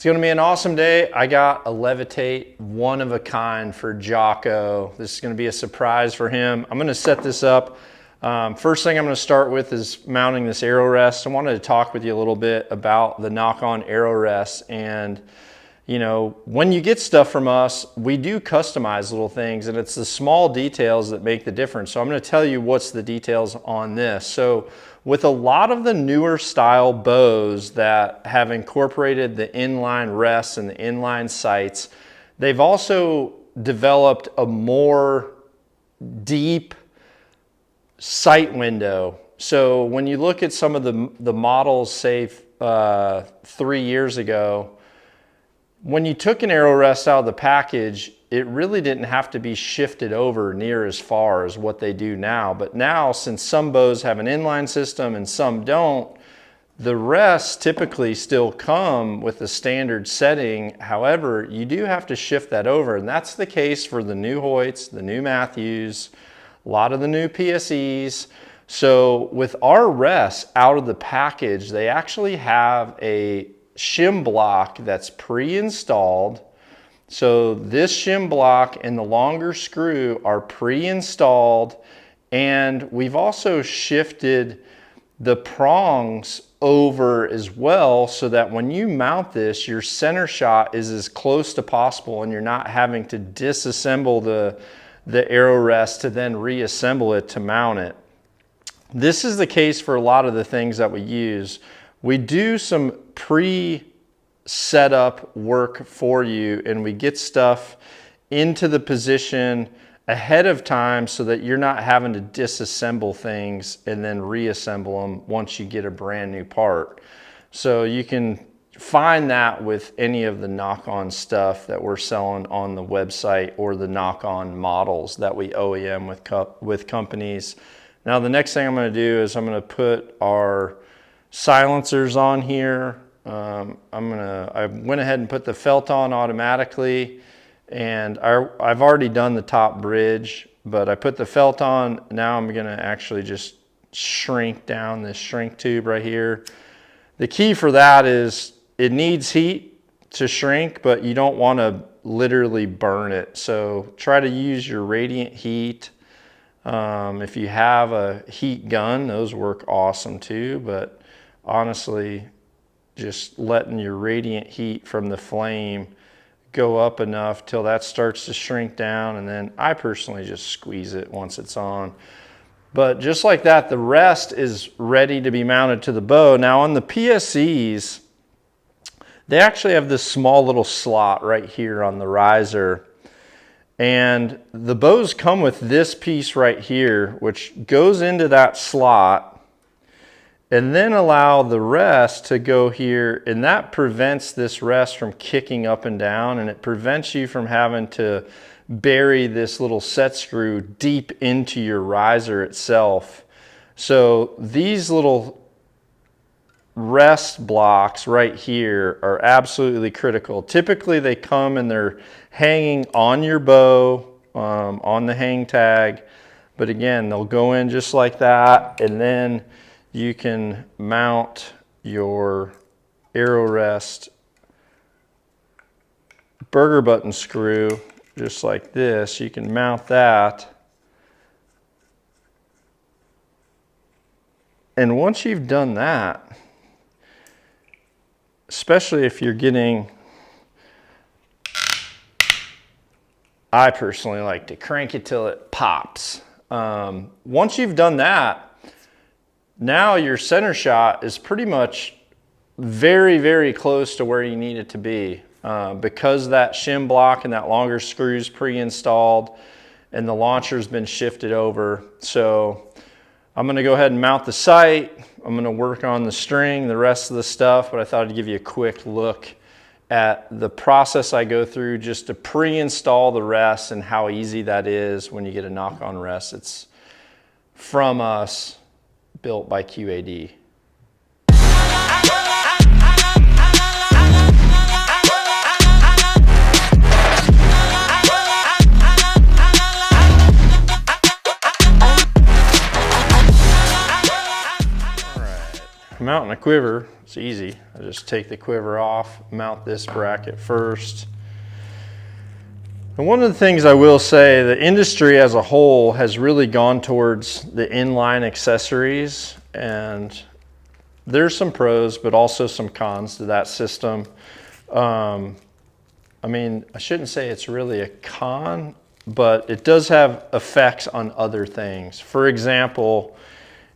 It's gonna be an awesome day. I got a Levitate, one of a kind for Jocko. This is gonna be a surprise for him. I'm gonna set this up. First thing I'm gonna start with is mounting this arrow rest. I wanted to talk with you a little bit about the knock-on arrow rest. And you know, when you get stuff from us, we do customize little things, and it's the small details that make the difference. So I'm gonna tell you what's the details on this. So with a lot of the newer style bows that have incorporated the inline rests and the inline sights, they've also developed a more deep sight window. So when you look at some of the models, say 3 years ago, when you took an arrow rest out of the package, it really didn't have to be shifted over near as far as what they do now. But now, since some bows have an inline system and some don't, the rests typically still come with the standard setting. However, you do have to shift that over, and that's the case for the new Hoyts, the new Matthews, a lot of the new PSEs. So with our rests out of the package, they actually have a shim block that's pre-installed. So this shim block and the longer screw are pre-installed, and we've also shifted the prongs over as well, so that when you mount this, your center shot is as close to possible and you're not having to disassemble the arrow rest to then reassemble it to mount it. This is the case for a lot of the things that we use. We do some pre-setup work for you, and we get stuff into the position ahead of time so that you're not having to disassemble things and then reassemble them once you get a brand new part. So you can find that with any of the knock-on stuff that we're selling on the website, or the knock-on models that we OEM with companies. Now the next thing I'm going to do is I'm going to put our silencers on here. I went ahead and put the felt on automatically, and I've already done the top bridge, but I put the felt on. Now I'm gonna actually just shrink down this shrink tube right here. The key for that is it needs heat to shrink, but you don't want to literally burn it. So try to use your radiant heat. If you have a heat gun, those work awesome too, but honestly, just letting your radiant heat from the flame go up enough till that starts to shrink down, and then I personally just squeeze it once it's on. But just like that, the rest is ready to be mounted to the bow. Now on the PSEs, they actually have this small little slot right here on the riser, and the bows come with this piece right here, which goes into that slot, and then allow the rest to go here, and that prevents this rest from kicking up and down, and it prevents you from having to bury this little set screw deep into your riser itself. So these little rest blocks right here are absolutely critical. Typically they come and they're hanging on your bow, on the hang tag, but again, they'll go in just like that, and then you can mount your arrow rest burger button screw just like this. You can mount that. And once you've done that, especially if you're getting, I personally like to crank it till it pops. Once you've done that, now your center shot is pretty much very, very close to where you need it to be, because that shim block and that longer screw is pre-installed and the launcher's been shifted over. So I'm gonna go ahead and mount the sight. I'm gonna work on the string, the rest of the stuff, but I thought I'd give you a quick look at the process I go through just to pre-install the rest and how easy that is when you get a knock-on rest. It's from us, built by QAD. mounting a quiver, it's easy. I just take the quiver off, mount this bracket first. And one of the things I will say, the industry as a whole has really gone towards the inline accessories, and there's some pros, but also some cons to that system. I mean, I shouldn't say it's really a con, but it does have effects on other things. For example,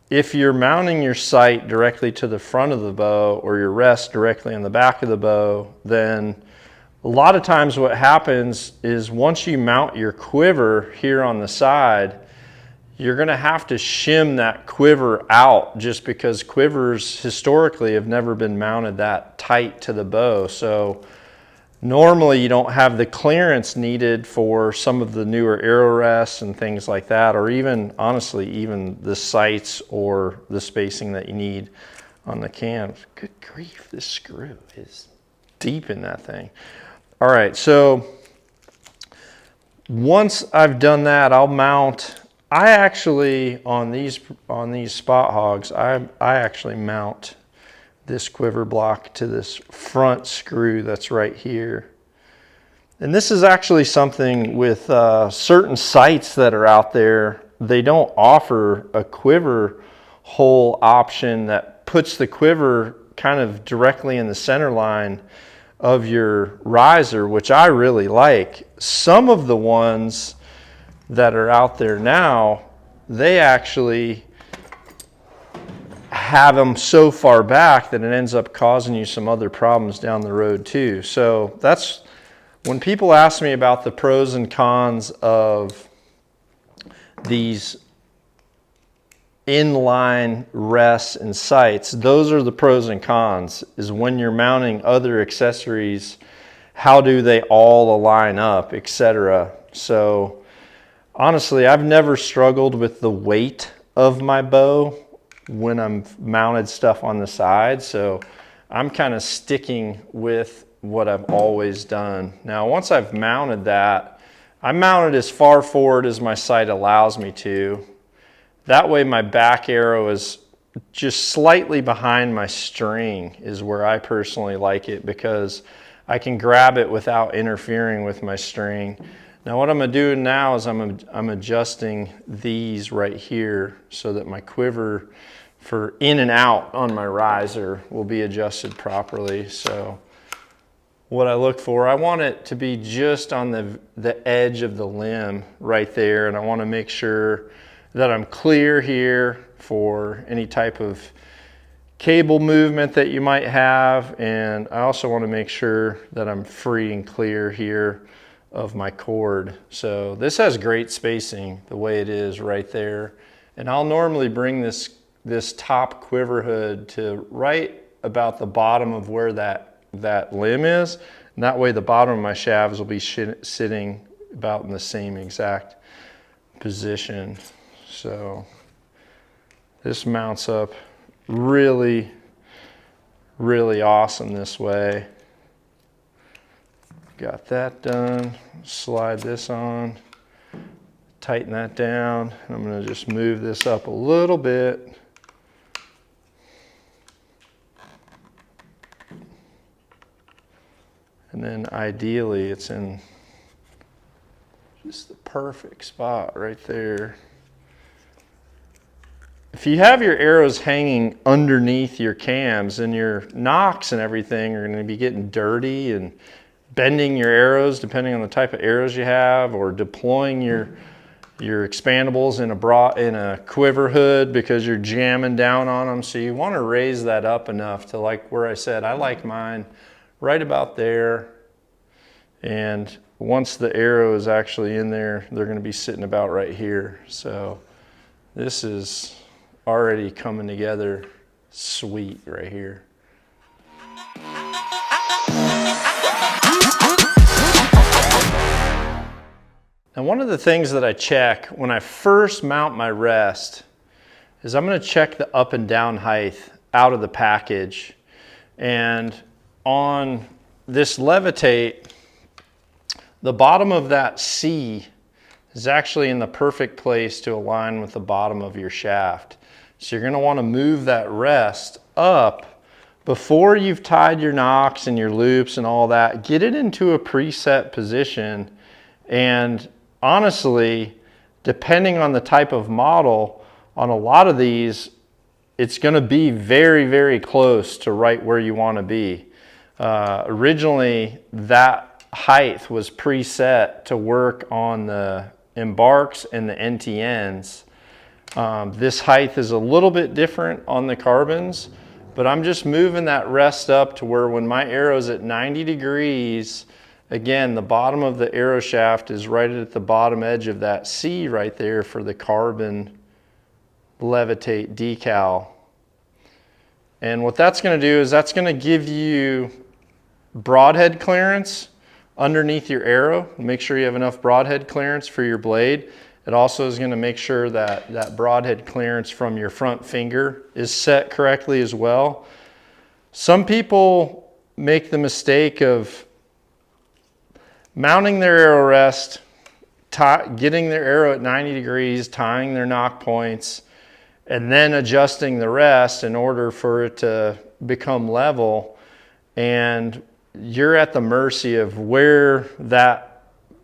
if you're mounting your sight directly to the front of the bow or your rest directly on the back of the bow, then a lot of times what happens is once you mount your quiver here on the side, you're going to have to shim that quiver out, just because quivers historically have never been mounted that tight to the bow. So normally you don't have the clearance needed for some of the newer arrow rests and things like that, or even, honestly, even the sights or the spacing that you need on the cam. Good grief, this screw is deep in that thing. All right, so once I've done that, I'll mount, I actually, on these spot hogs, I actually mount this quiver block to this front screw that's right here. And this is actually something with certain sights that are out there, they don't offer a quiver hole option that puts the quiver kind of directly in the center line of your riser, which I really like. Some of the ones that are out there now, they actually have them so far back that it ends up causing you some other problems down the road too. So that's when people ask me about the pros and cons of these inline rests and sights, those are the pros and cons, is when you're mounting other accessories, how do they all align up, etc. So honestly, I've never struggled with the weight of my bow when I'm mounted stuff on the side, so I'm kind of sticking with what I've always done. Now, once I've mounted that, I mount it as far forward as my sight allows me to. That way my back arrow is just slightly behind my string, is where I personally like it, because I can grab it without interfering with my string. Now what I'm going to do now is I'm adjusting these right here so that my quiver for in and out on my riser will be adjusted properly. So what I look for, I want it to be just on the edge of the limb right there, and I want to make sure that I'm clear here for any type of cable movement that you might have, and I also want to make sure that I'm free and clear here of my cord. So this has great spacing the way it is right there, and I'll normally bring this top quiver hood to right about the bottom of where that limb is, and that way the bottom of my shafts will be sitting about in the same exact position. So this mounts up really, really awesome this way. Got that done. Slide this on, tighten that down. I'm going to just move this up a little bit. And then ideally it's in just the perfect spot right there. If you have your arrows hanging underneath your cams, then your nocks and everything are going to be getting dirty and bending your arrows depending on the type of arrows you have, or deploying your expandables in a quiver hood because you're jamming down on them. So you want to raise that up enough to, like where I said, I like mine right about there. And once the arrow is actually in there, they're going to be sitting about right here. So this is already coming together sweet right here. Now, one of the things that I check when I first mount my rest is I'm going to check the up and down height out of the package. And on this Levitate, the bottom of that C is actually in the perfect place to align with the bottom of your shaft. So you're going to want to move that rest up, before you've tied your knocks and your loops and all that, get it into a preset position. And honestly, depending on the type of model, on a lot of these, it's going to be very, very close to right where you want to be. Originally, that height was preset to work on the embarks and the NTNs. This height is a little bit different on the carbons, but I'm just moving that rest up to where when my arrow's at 90 degrees, again, the bottom of the arrow shaft is right at the bottom edge of that C right there for the Carbon Levitate decal. And what that's going to do is that's going to give you broadhead clearance underneath your arrow. Make sure you have enough broadhead clearance for your blade. It also is going to make sure that that broadhead clearance from your front finger is set correctly as well. Some people make the mistake of mounting their arrow rest, getting their arrow at 90 degrees, tying their knock points, and then adjusting the rest in order for it to become level. And you're at the mercy of where that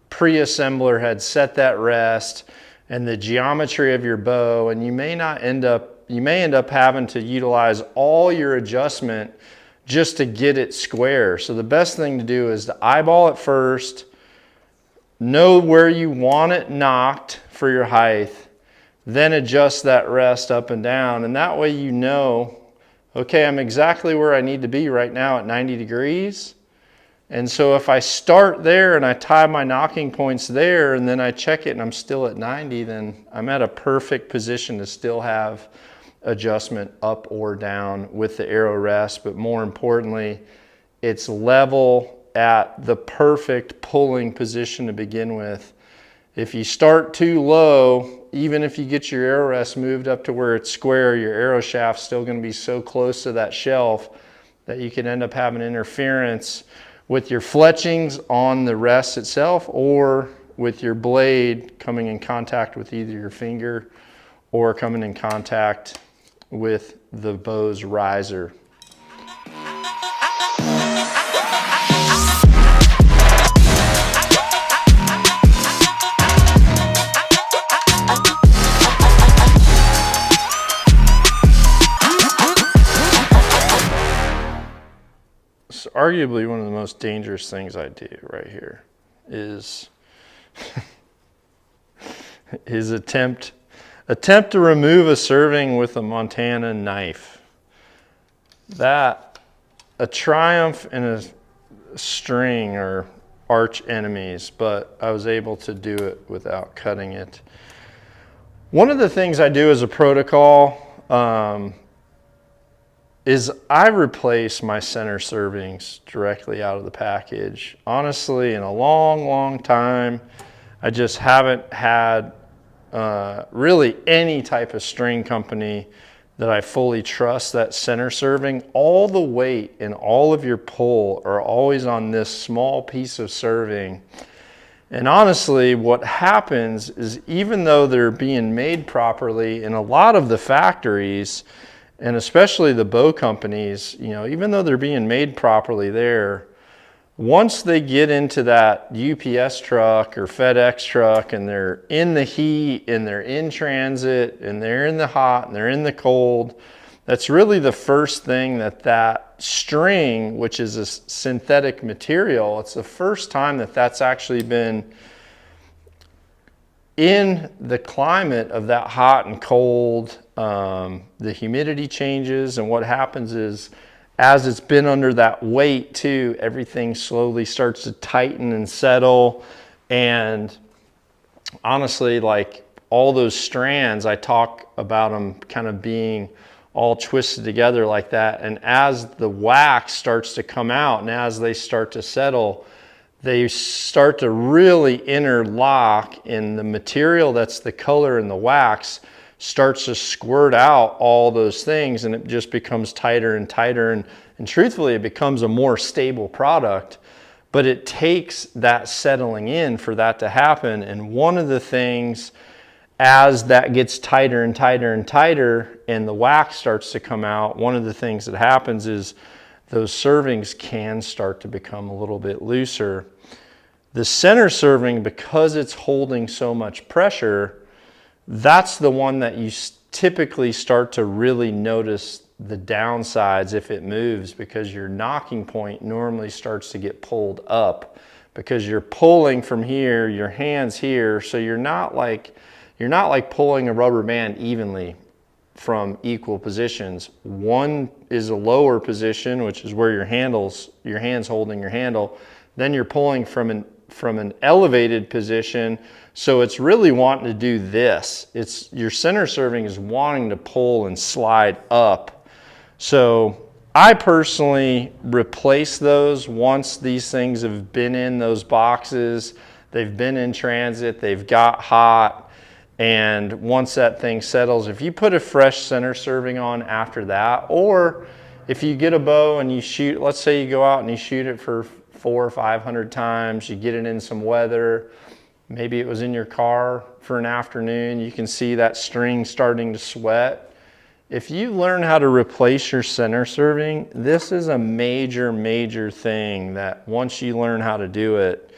pre-assembler had set that rest and the geometry of your bow, and you may end up having to utilize all your adjustment just to get it square. So the best thing to do is to eyeball it first, know where you want it knocked for your height, then adjust that rest up and down, and that way you know, okay, I'm exactly where I need to be right now at 90 degrees. And so if I start there and I tie my knocking points there and then I check it and I'm still at 90, then I'm at a perfect position to still have adjustment up or down with the arrow rest. But more importantly, it's level at the perfect pulling position to begin with. If you start too low, even if you get your arrow rest moved up to where it's square, your arrow shaft's still going to be so close to that shelf that you can end up having interference with your fletchings on the rest itself, or with your blade coming in contact with either your finger or coming in contact with the bow's riser. Arguably one of the most dangerous things I do right here is attempt to remove a serving with a Montana knife. That, a Triumph and a string are arch enemies, but I was able to do it without cutting it. One of the things I do as a protocol is I replace my center servings directly out of the package. Honestly, in a long, long time, I just haven't had really any type of string company that I fully trust that center serving. All the weight and all of your pull are always on this small piece of serving. And honestly, what happens is, even though they're being made properly in a lot of the factories, and especially the bow companies, you know, even though they're being made properly there, once they get into that UPS truck or FedEx truck and they're in the heat and they're in transit and they're in the hot and they're in the cold, that's really the first thing that string, which is a synthetic material, it's the first time that that's actually been in the climate of that hot and cold. The humidity changes, and what happens is, as it's been under that weight too, everything slowly starts to tighten and settle. And honestly, like all those strands, I talk about them kind of being all twisted together like that. And as the wax starts to come out and as they start to settle, they start to really interlock, in the material that's the color in the wax starts to squirt out all those things, and it just becomes tighter and tighter, and truthfully it becomes a more stable product. But it takes that settling in for that to happen. And one of the things, as that gets tighter and tighter and tighter and the wax starts to come out, one of the things that happens is those servings can start to become a little bit looser. The center serving, because it's holding so much pressure, that's the one that you typically start to really notice the downsides if it moves, because your knocking point normally starts to get pulled up because you're pulling from here, your hand's here, so you're not like pulling a rubber band evenly from equal positions. One is a lower position, which is where your hand's holding your handle. Then you're pulling from an elevated position, so it's really wanting to do this. Your center serving is wanting to pull and slide up. So I personally replace those once these things have been in those boxes, they've been in transit, they've got hot, and once that thing settles, if you put a fresh center serving on after that, or if you get a bow and you shoot, let's say you go out and you shoot it for 400 or 500 times, you get it in some weather, maybe it was in your car for an afternoon, you can see that string starting to sweat. If you learn how to replace your center serving, this is a major thing that once you learn how to do it,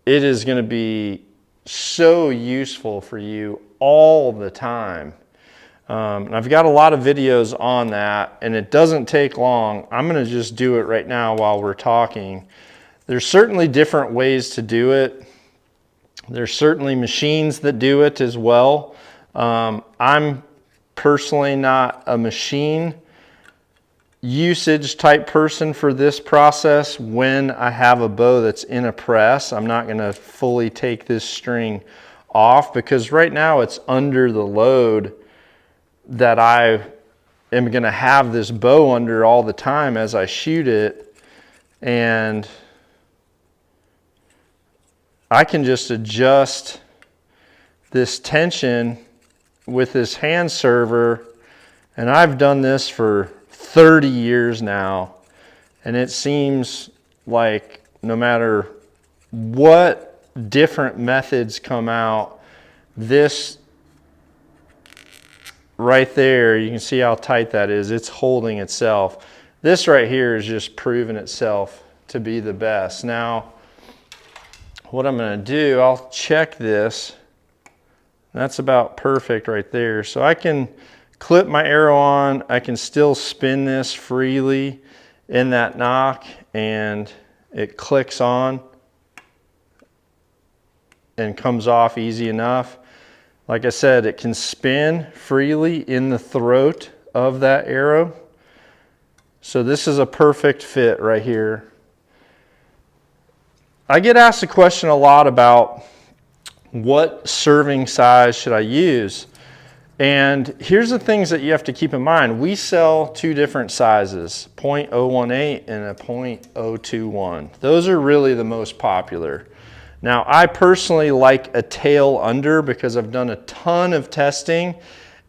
it is going to be so useful for you all the time. And I've got a lot of videos on that, and it doesn't take long. I'm going to just do it right now while we're talking. There's certainly different ways to do it. There's certainly machines that do it as well. I'm personally not a machine usage type person for this process. When I have a bow that's in a press, I'm not going to fully take this string off because right now it's under the load that I am going to have this bow under all the time as I shoot it, and I can just adjust this tension with this hand server, and I've done this for 30 years now, and it seems like no matter what different methods come out, this right there, you can see how tight that is. It's holding itself. This right here is just proving itself to be the best. Now, what I'm going to do, I'll check this. That's about perfect right there. So I can clip my arrow on. I can still spin this freely in that knock, and it clicks on and comes off easy enough. Like I said, it can spin freely in the throat of that arrow. So this is a perfect fit right here. I get asked a question a lot about what serving size should I use? And here's the things that you have to keep in mind. We sell two different sizes, 0.018 and a 0.021. Those are really the most popular. Now, I personally like a tail under because I've done a ton of testing,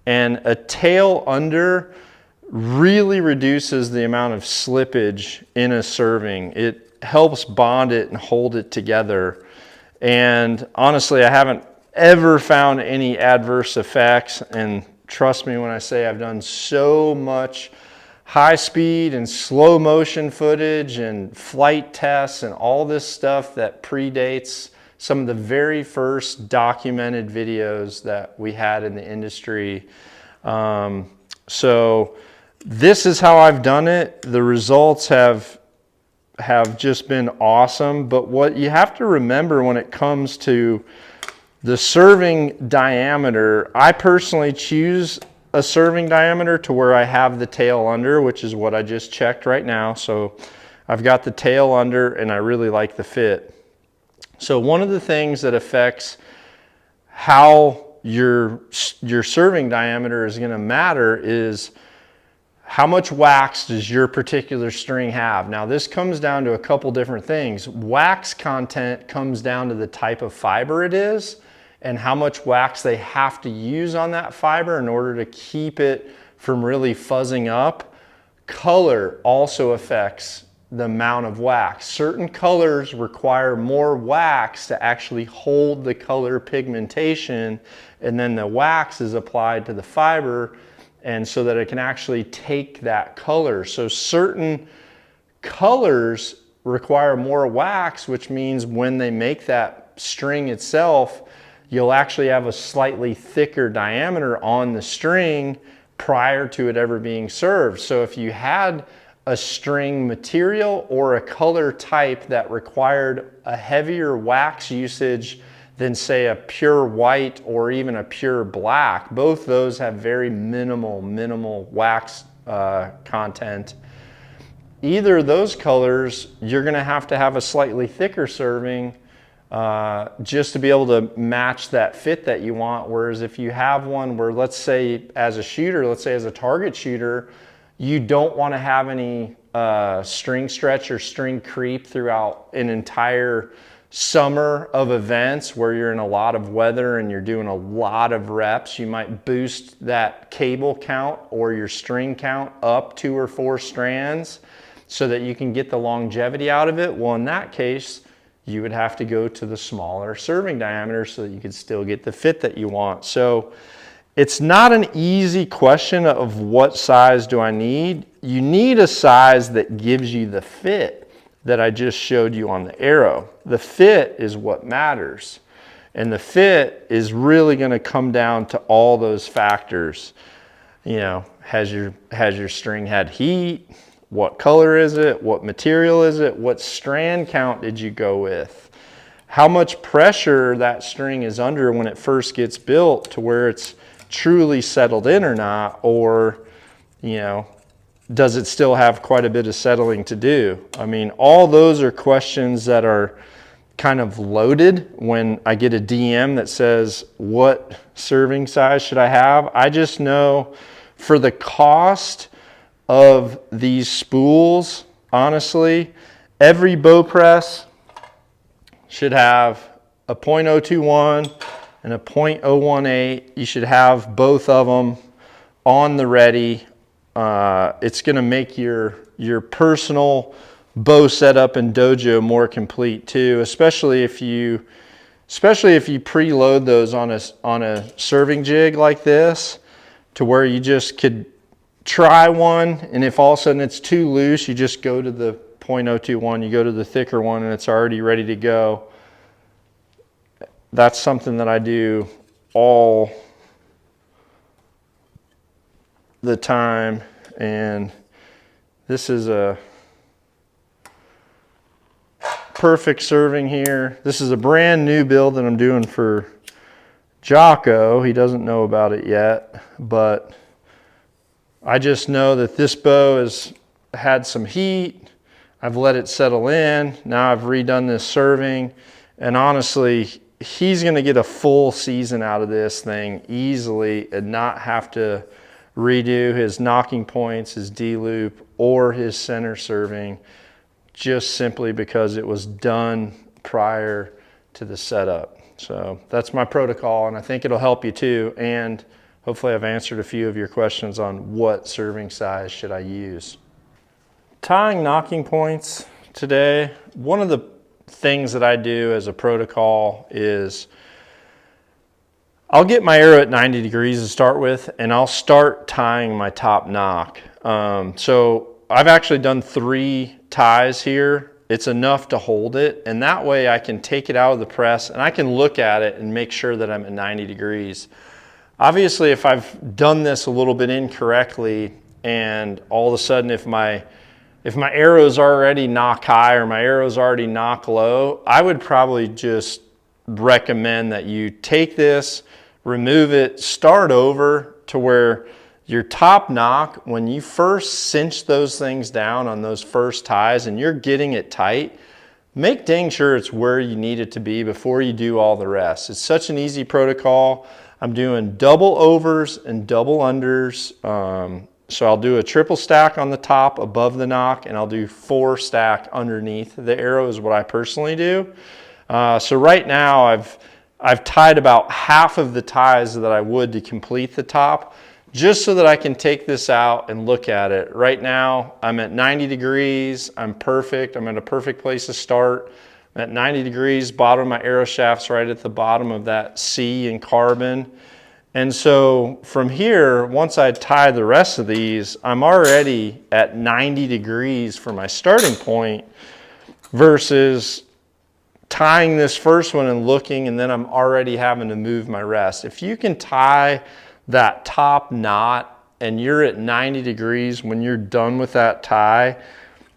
and a tail under really reduces the amount of slippage in a serving. It helps bond it and hold it together. And honestly, I haven't ever found any adverse effects, and trust me when I say I've done so much high speed and slow motion footage and flight tests and all this stuff that predates some of the very first documented videos that we had in the industry. So this is how I've done it. The results have just been awesome. But what you have to remember when it comes to the serving diameter, I personally choose a serving diameter to where I have the tail under, which is what I just checked right now. So I've got the tail under, and I really like the fit. So one of the things that affects how your serving diameter is going to matter is how much wax does your particular string have. Now this comes down to a couple different things. Wax content comes down to the type of fiber it is and how much wax they have to use on that fiber in order to keep it from really fuzzing up. Color also affects the amount of wax. Certain colors require more wax to actually hold the color pigmentation, and then the wax is applied to the fiber, and so that it can actually take that color. So certain colors require more wax, which means when they make that string itself, you'll actually have a slightly thicker diameter on the string prior to it ever being served. So if you had a string material or a color type that required a heavier wax usage than say a pure white or even a pure black, both those have very minimal wax content. Either of those colors, you're gonna have to have a slightly thicker serving just to be able to match that fit that you want. Whereas if you have one where, let's say as a shooter, let's say as a target shooter, you don't want to have any string stretch or string creep throughout an entire summer of events where you're in a lot of weather and you're doing a lot of reps, you might boost that cable count or your string count up 2 or 4 strands so that you can get the longevity out of it. Well, in that case, you would have to go to the smaller serving diameter so that you could still get the fit that you want. So it's not an easy question of what size do I need. You need a size that gives you the fit that I just showed you on the arrow. The fit is what matters. And the fit is really gonna come down to all those factors. You know, has your string had heat? What color is it? What material is it? What strand count did you go with? How much pressure that string is under when it first gets built to where it's truly settled in or not, or, you know, does it still have quite a bit of settling to do? I mean, all those are questions that are kind of loaded when I get a DM that says, what serving size should I have? I just know for the cost of these spools, honestly, every bow press should have a .021 and a .018. You should have both of them on the ready. It's gonna make your personal bow setup and dojo more complete too, especially if you preload those on a serving jig like this, to where you just could try one, and if all of a sudden it's too loose, you just go to the .021, you go to the thicker one, and it's already ready to go. That's something that I do all the time, and this is a perfect serving here. This is a brand new build that I'm doing for Jocko. He doesn't know about it yet, but I just know that this bow has had some heat. I've let it settle in. Now I've redone this serving, and honestly, he's gonna get a full season out of this thing easily and not have to redo his knocking points, his D-loop, or his center serving, just simply because it was done prior to the setup. So that's my protocol, and I think it'll help you too. And hopefully I've answered a few of your questions on what serving size should I use. Tying knocking points today, one of the things that I do as a protocol is I'll get my arrow at 90 degrees to start with, and I'll start tying my top knock. So I've actually done 3 ties here. It's enough to hold it, and that way I can take it out of the press and I can look at it and make sure that I'm at 90 degrees. Obviously, if I've done this a little bit incorrectly, and all of a sudden if my arrow's already knock high or my arrow's already knock low, I would probably just recommend that you take this, remove it, start over to where your top knock, when you first cinch those things down on those first ties and you're getting it tight, make dang sure it's where you need it to be before you do all the rest. It's such an easy protocol. I'm doing double overs and double unders. So I'll do a triple stack on the top above the knock, and I'll do 4 stack underneath the arrow is what I personally do. So right now I've tied about half of the ties that I would to complete the top, just so that I can take this out and look at it. Right now, I'm at 90 degrees. I'm perfect. I'm at a perfect place to start. I'm at 90 degrees, bottom of my arrow shaft's right at the bottom of that C in carbon. And so from here, once I tie the rest of these, I'm already at 90 degrees for my starting point versus tying this first one and looking, and then I'm already having to move my rest. If you can tie that top knot and you're at 90 degrees when you're done with that tie,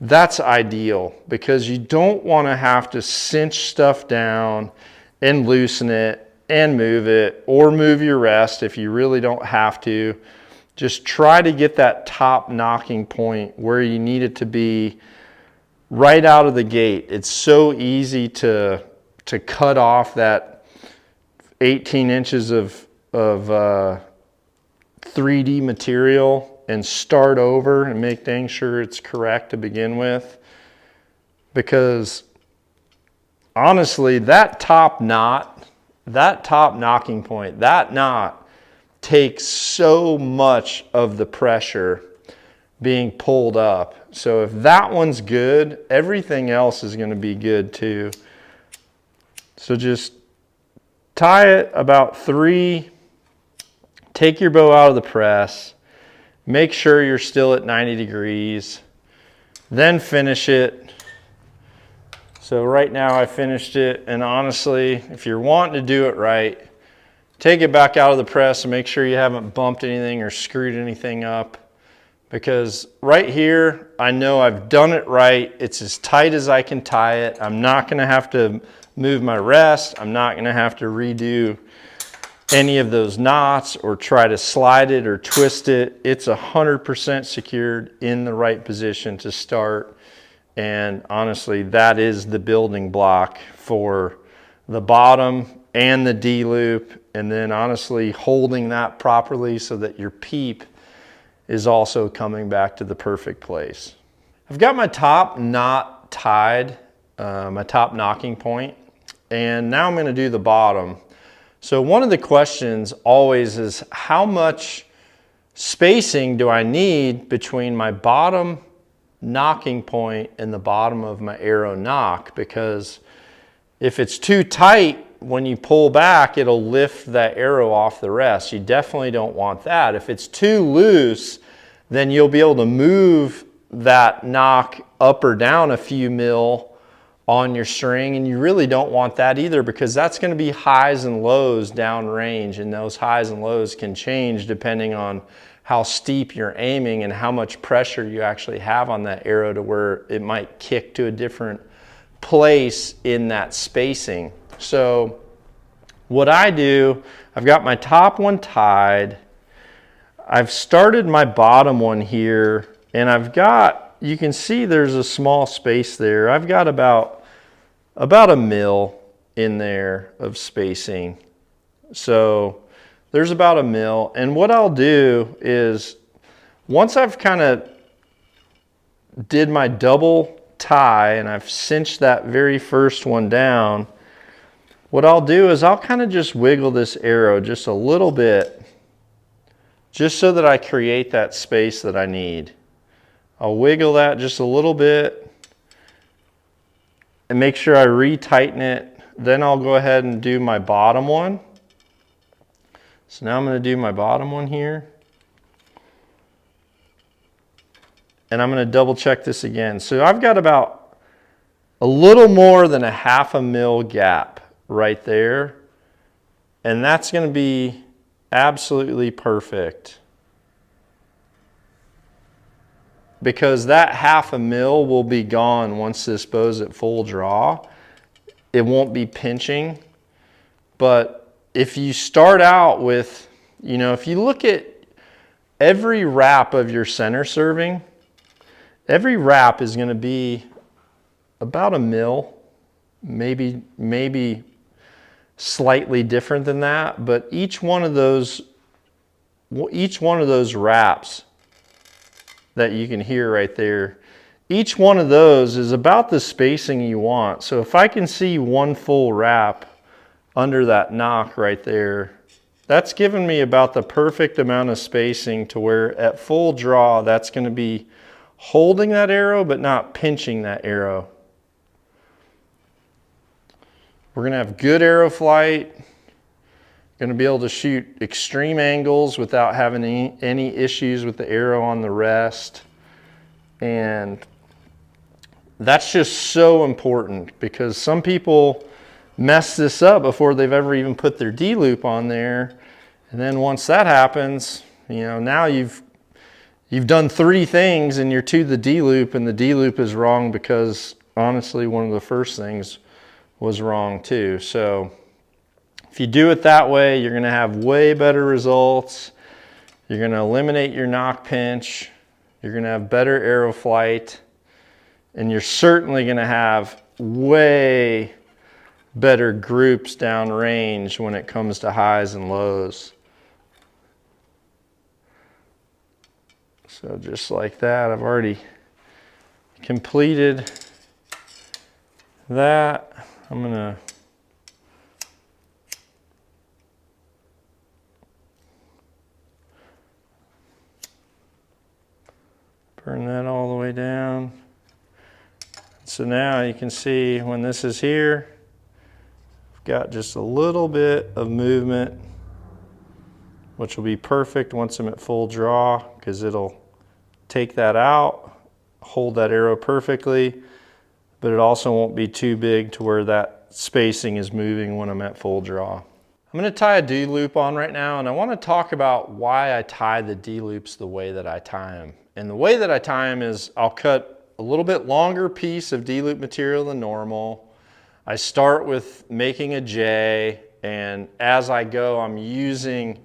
that's ideal, because you don't want to have to cinch stuff down and loosen it and move it, or move your rest if you really don't have to. Just try to get that top knocking point where you need it to be right out of the gate. It's so easy to cut off that 18 inches of 3D material and start over and make dang sure it's correct to begin with. Because honestly, that top knocking point, that knot takes so much of the pressure being pulled up. So if that one's good, everything else is going to be good too. So just tie it about 3, take your bow out of the press, make sure you're still at 90 degrees, then finish it. So right now I finished it, and honestly, if you're wanting to do it right, take it back out of the press and make sure you haven't bumped anything or screwed anything up. Because right here, I know I've done it right. It's as tight as I can tie it. I'm not gonna have to move my rest. I'm not gonna have to redo any of those knots or try to slide it or twist it. It's 100% secured in the right position to start. And honestly, that is the building block for the bottom and the D loop. And then honestly, holding that properly so that your peep is also coming back to the perfect place. I've got my top knot tied, my top knocking point, and now I'm gonna do the bottom. So one of the questions always is, how much spacing do I need between my bottom knocking point and the bottom of my arrow knock? Because if it's too tight, when you pull back, it'll lift that arrow off the rest. You definitely don't want that. If it's too loose, then you'll be able to move that knock up or down a few mil on your string, and you really don't want that either, because that's going to be highs and lows downrange, and those highs and lows can change depending on how steep you're aiming and how much pressure you actually have on that arrow to where it might kick to a different place in that spacing. So what I do, I've got my top one tied. I've started my bottom one here, and I've got, you can see there's a small space there. I've got about a mil in there of spacing. So there's about a mil. And what I'll do is, once I've kind of did my double tie and I've cinched that very first one down, what I'll do is I'll kind of just wiggle this arrow just a little bit, just so that I create that space that I need. I'll wiggle that just a little bit and make sure I re-tighten it. Then I'll go ahead and do my bottom one. So now I'm going to do my bottom one here. And I'm going to double check this again. So I've got about a little more than a ½ mil gap right there. And that's going to be absolutely perfect, because that ½ mil will be gone once this bow's at full draw. It won't be pinching. But if you start out with, you know, if you look at every wrap of your center serving, every wrap is going to be about a mil, maybe slightly different than that, but each one of those wraps that you can hear right there, each one of those is about the spacing you want. So if I can see one full wrap under that knock right there, that's given me about the perfect amount of spacing to where at full draw, that's going to be holding that arrow, but not pinching that arrow. We're going to have good arrow flight. Going to be able to shoot extreme angles without having any issues with the arrow on the rest. And that's just so important because some people mess this up before they've ever even put their D-loop on there. And then once that happens, you know, now you've done 3 things and you're to the D-loop, and the D-loop is wrong because honestly one of the first things was wrong too. So if you do it that way, you're going to have way better results. You're going to eliminate your knock pinch. You're going to have better arrow flight. And you're certainly going to have way better groups downrange when it comes to highs and lows. So just like that, I've already completed that. I'm going to burn that all the way down. So now you can see when this is here, I've got just a little bit of movement, which will be perfect once I'm at full draw because it'll take that out, hold that arrow perfectly, but it also won't be too big to where that spacing is moving when I'm at full draw. I'm going to tie a D-loop on right now, and I want to talk about why I tie the D-loops the way that I tie them. And the way that I tie them is I'll cut a little bit longer piece of D-loop material than normal. I start with making a J, and as I go, I'm using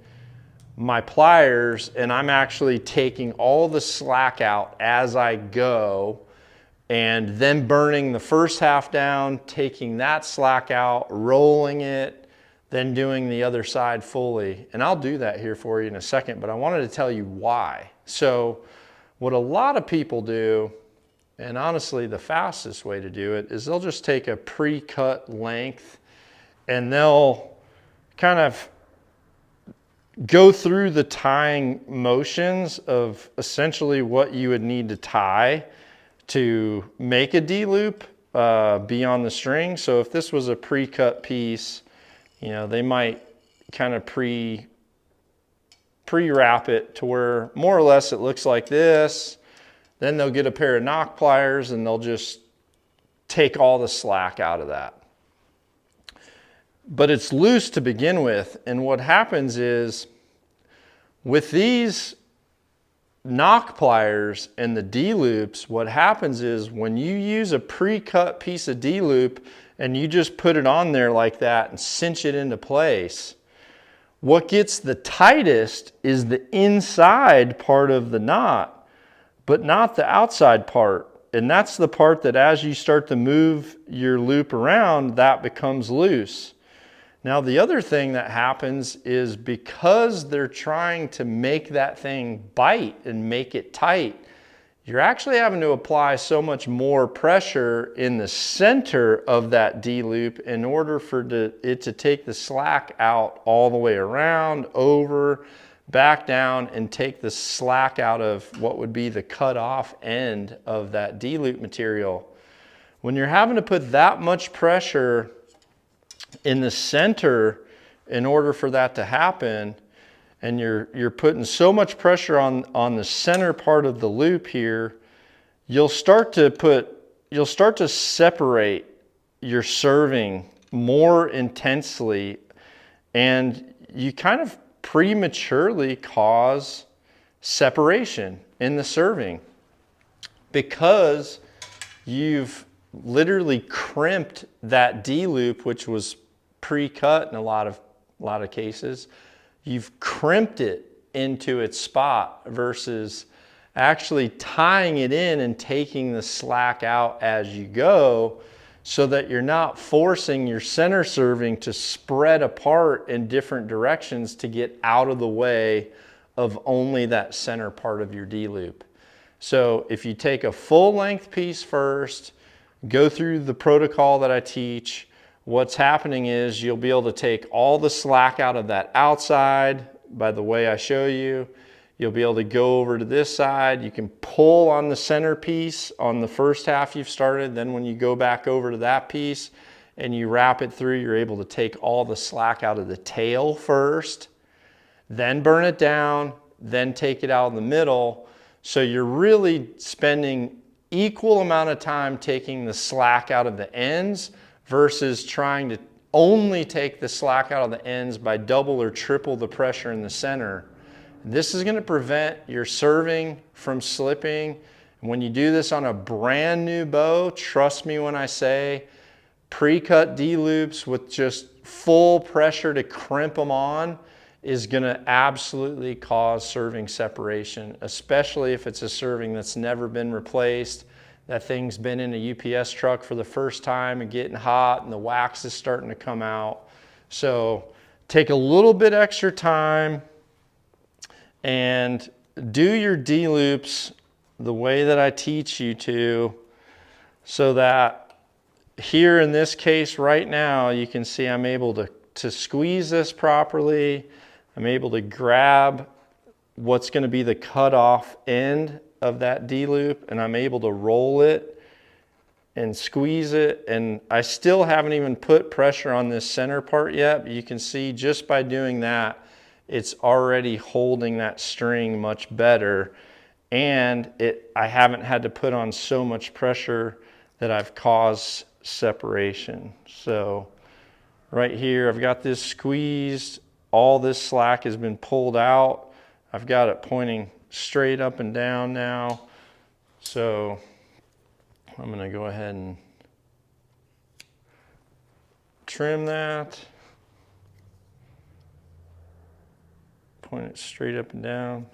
my pliers and I'm actually taking all the slack out as I go, and then burning the first half down, taking that slack out, rolling it, then doing the other side fully. And I'll do that here for you in a second, but I wanted to tell you why. So what a lot of people do, and honestly the fastest way to do it, is they'll just take a pre-cut length and they'll kind of go through the tying motions of essentially what you would need to tie to make a D-loop be on the string. So if this was a pre-cut piece, you know, they might kind of pre-wrap it to where more or less it looks like this. Then they'll get a pair of NOCK pliers and they'll just take all the slack out of that. But it's loose to begin with, and what happens is with these NOCK pliers and the D-loops, what happens is when you use a pre-cut piece of D-loop and you just put it on there like that and cinch it into place, what gets the tightest is the inside part of the knot, but not the outside part. And that's the part that as you start to move your loop around, that becomes loose. Now the other thing that happens is because they're trying to make that thing bite and make it tight, you're actually having to apply so much more pressure in the center of that D-loop in order for it to take the slack out all the way around, over, back down, and take the slack out of what would be the cut off end of that D-loop material. When you're having to put that much pressure in the center in order for that to happen, and you're putting so much pressure on the center part of the loop here, you'll start to separate your serving more intensely, and you kind of prematurely cause separation in the serving because you've literally crimped that D-loop, which was pre-cut in a lot of cases. You've crimped it into its spot versus actually tying it in and taking the slack out as you go, so that you're not forcing your center serving to spread apart in different directions to get out of the way of only that center part of your D-loop. So if you take a full length piece first, go through the protocol that I teach, what's happening is you'll be able to take all the slack out of that outside by the way I show you. You'll be able to go over to this side. You can pull on the center piece on the first half you've started. Then when you go back over to that piece and you wrap it through, you're able to take all the slack out of the tail first, then burn it down, then take it out in the middle. So you're really spending equal amount of time taking the slack out of the ends versus trying to only take the slack out of the ends by double or triple the pressure in the center. This is going to prevent your serving from slipping. And when you do this on a brand new bow, trust me when I say pre-cut D-loops with just full pressure to crimp them on is going to absolutely cause serving separation, especially if it's a serving that's never been replaced. That thing's been in a UPS truck for the first time and getting hot and the wax is starting to come out. So take a little bit extra time and do your D-loops the way that I teach you to, so that here in this case right now, you can see I'm able to squeeze this properly. I'm able to grab what's going to be the cutoff end of that D-loop, and I'm able to roll it and squeeze it. And I still haven't even put pressure on this center part yet, but you can see just by doing that, it's already holding that string much better. And I haven't had to put on so much pressure that I've caused separation. So right here, I've got this squeezed. All this slack has been pulled out. I've got it pointing straight up and down now. So I'm going to go ahead and trim that. Point it straight up and down.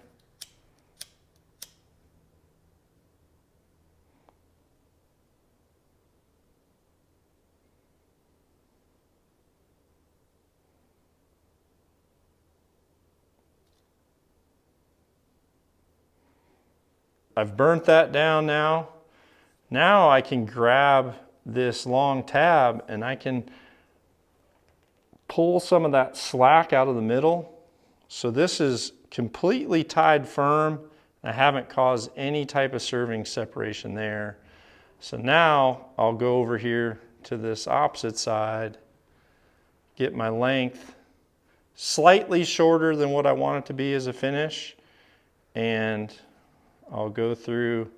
I've burnt that down now. Now I can grab this long tab and I can pull some of that slack out of the middle. So this is completely tied firm. I haven't caused any type of serving separation there. So now I'll go over here to this opposite side, get my length slightly shorter than what I want it to be as a finish, and I'll go through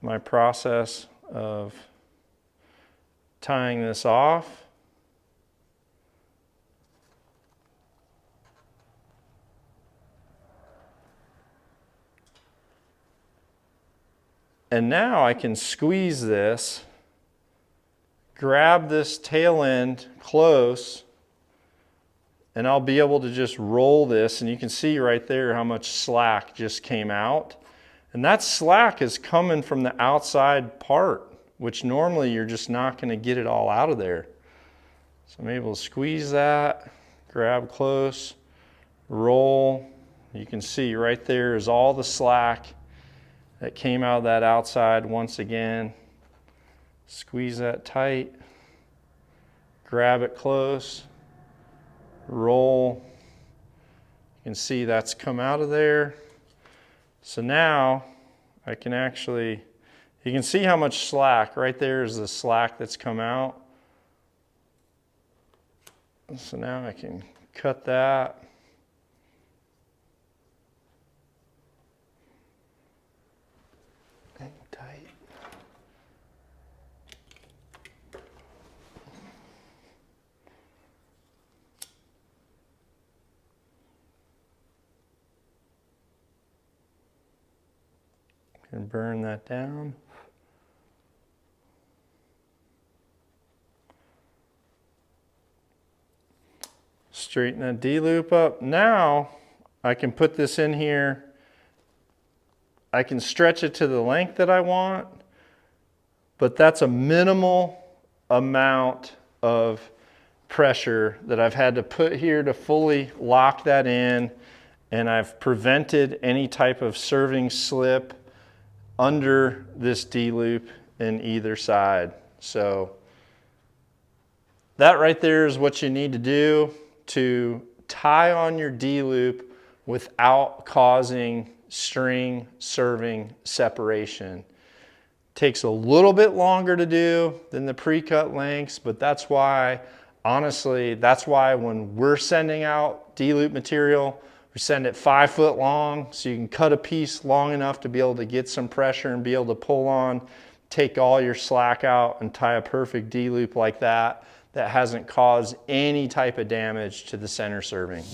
my process of tying this off. And now I can squeeze this, grab this tail end close, and I'll be able to just roll this, and you can see right there how much slack just came out. And that slack is coming from the outside part, which normally you're just not going to get it all out of there. So I'm able to squeeze that, grab close, roll. You can see right there is all the slack that came out of that outside once again. Squeeze that tight, grab it close, roll. You can see that's come out of there. So now I can actually, you can see how much slack, right there is the slack that's come out. So now I can cut that. Hang tight. And burn that down. Straighten that D-loop up. Now I can put this in here. I can stretch it to the length that I want, but that's a minimal amount of pressure that I've had to put here to fully lock that in, and I've prevented any type of serving slip under this D-loop in either side. So that right there is what you need to do to tie on your D-loop without causing string serving separation. Takes a little bit longer to do than the pre-cut lengths, but that's why, honestly, that's why when we're sending out D-loop material, we send it 5 foot long so you can cut a piece long enough to be able to get some pressure and be able to pull on, take all your slack out and tie a perfect D-loop like that that hasn't caused any type of damage to the center serving.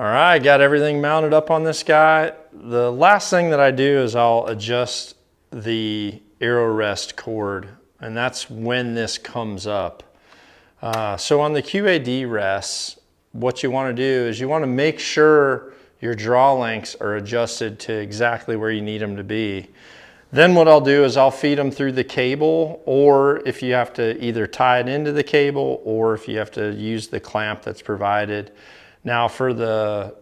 I got everything mounted up on this guy. The last thing that I do is I'll adjust the arrow rest cord, and that's when this comes up. So on the QAD rests, what you want to do is you want to make sure your draw lengths are adjusted to exactly where you need them to be. Then what I'll do is I'll feed them through the cable, or if you have to either tie it into the cable or if you have to use the clamp that's provided. Now for the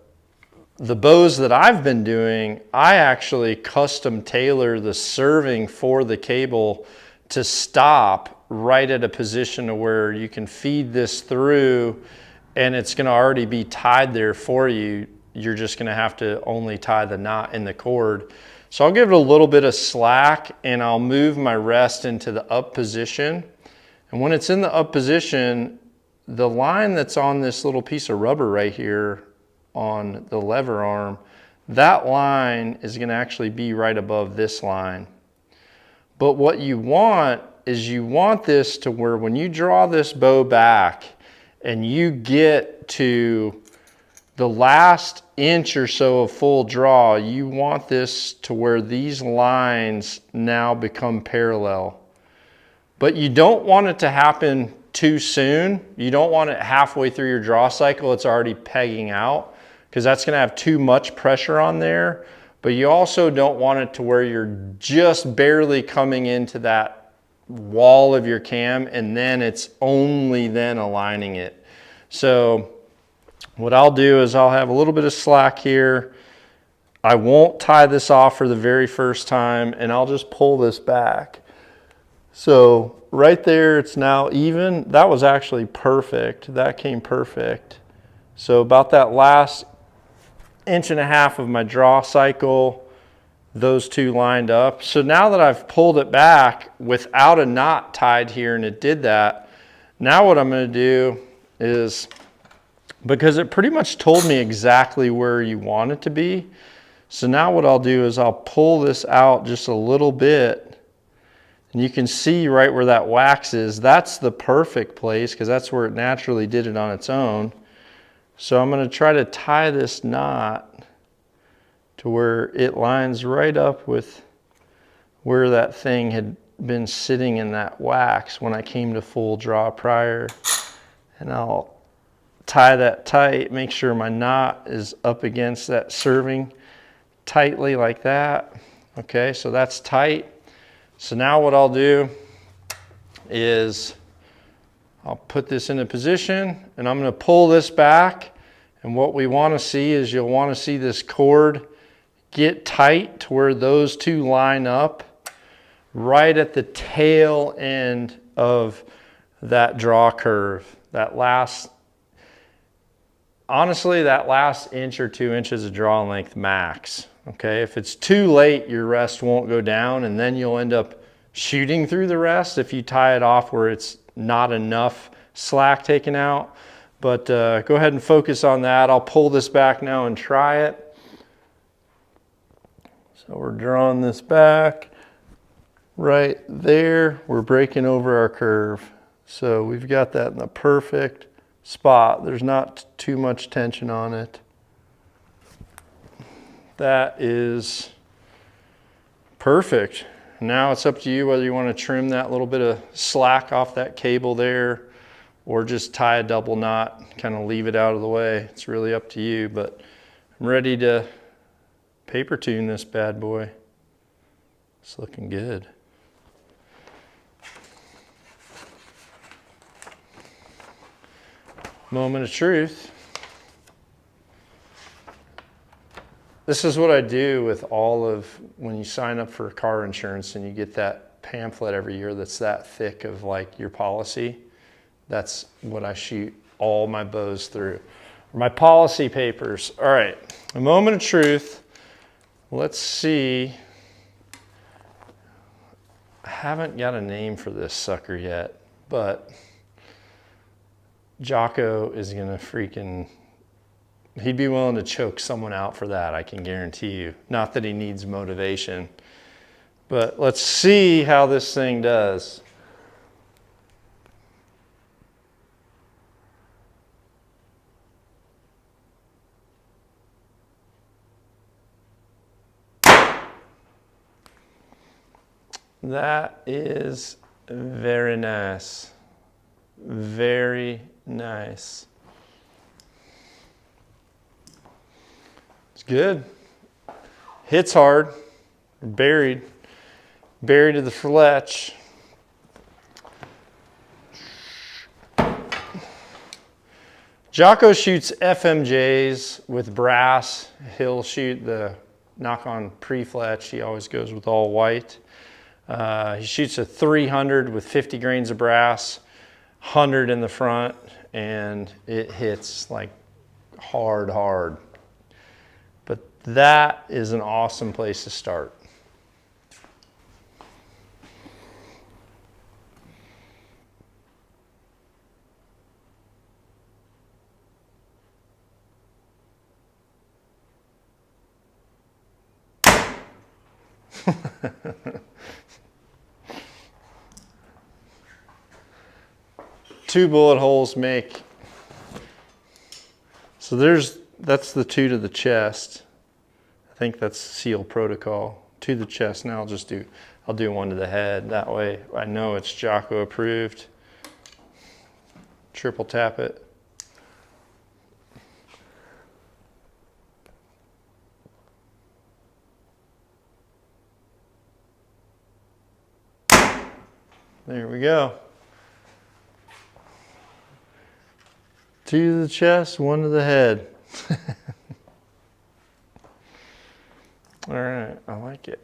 bows that I've been doing, I actually custom tailor the serving for the cable to stop right at a position to where you can feed this through and it's going to already be tied there for you. You're just going to have to only tie the knot in the cord. So I'll give it a little bit of slack and I'll move my rest into the up position. And when it's in the up position, the line that's on this little piece of rubber right here on the lever arm, that line is going to actually be right above this line. But what you want is you want this to where when you draw this bow back and you get to the last inch or so of full draw, you want this to where these lines now become parallel. But you don't want it to happen too soon. You don't want it halfway through your draw cycle, it's already pegging out, because that's going to have too much pressure on there. But you also don't want it to where you're just barely coming into that wall of your cam and then it's only then aligning it. So what I'll do is I'll have a little bit of slack here. I won't tie this off for the very first time and I'll just pull this back. So right there, it's now even. That was actually perfect. That came perfect. So about that last 1.5 inches of my draw cycle, those two lined up. So now that I've pulled it back without a knot tied here and it did that, now what I'm going to do is, because it pretty much told me exactly where you want it to be, so now what I'll do is I'll pull this out just a little bit. And you can see right where that wax is, that's the perfect place because that's where it naturally did it on its own. So I'm going to try to tie this knot to where it lines right up with where that thing had been sitting in that wax when I came to full draw prior. And I'll tie that tight, make sure my knot is up against that serving tightly like that. Okay, so that's tight. So now what I'll do is I'll put this in a position and I'm going to pull this back. And what we want to see is you'll want to see this cord get tight to where those two line up right at the tail end of that draw curve. Honestly, that last inch or 2 inches of draw length max. Okay, if it's too late, your rest won't go down and then you'll end up shooting through the rest if you tie it off where it's not enough slack taken out. But go ahead and focus on that. I'll pull this back now and try it. So we're drawing this back right there. We're breaking over our curve. So we've got that in the perfect spot. There's not too much tension on it. That is perfect. Now it's up to you whether you want to trim that little bit of slack off that cable there or just tie a double knot, kind of leave it out of the way. It's really up to you, but I'm ready to paper tune this bad boy. It's looking good. Moment of truth. This is what I do with when you sign up for car insurance and you get that pamphlet every year that's that thick of like your policy. That's what I shoot all my bows through. My policy papers. All right, a moment of truth. Let's see. I haven't got a name for this sucker yet, but Jocko is gonna he'd be willing to choke someone out for that, I can guarantee you. Not that he needs motivation, but let's see how this thing does. That is very nice. Very nice. It's good. Hits hard. Buried to the fletch. Jocko shoots FMJs with brass. He'll shoot the knock on pre-fletch. He always goes with all white. He shoots a 300 with 50 grains of brass, 100 in the front, and it hits like hard. But that is an awesome place to start. Two bullet holes make, so that's the two to the chest. I think that's SEAL protocol. To the chest. Now I'll do one to the head. That way I know it's Jocko approved. Triple tap it. There we go. Two to the chest, one to the head. All right, I like it.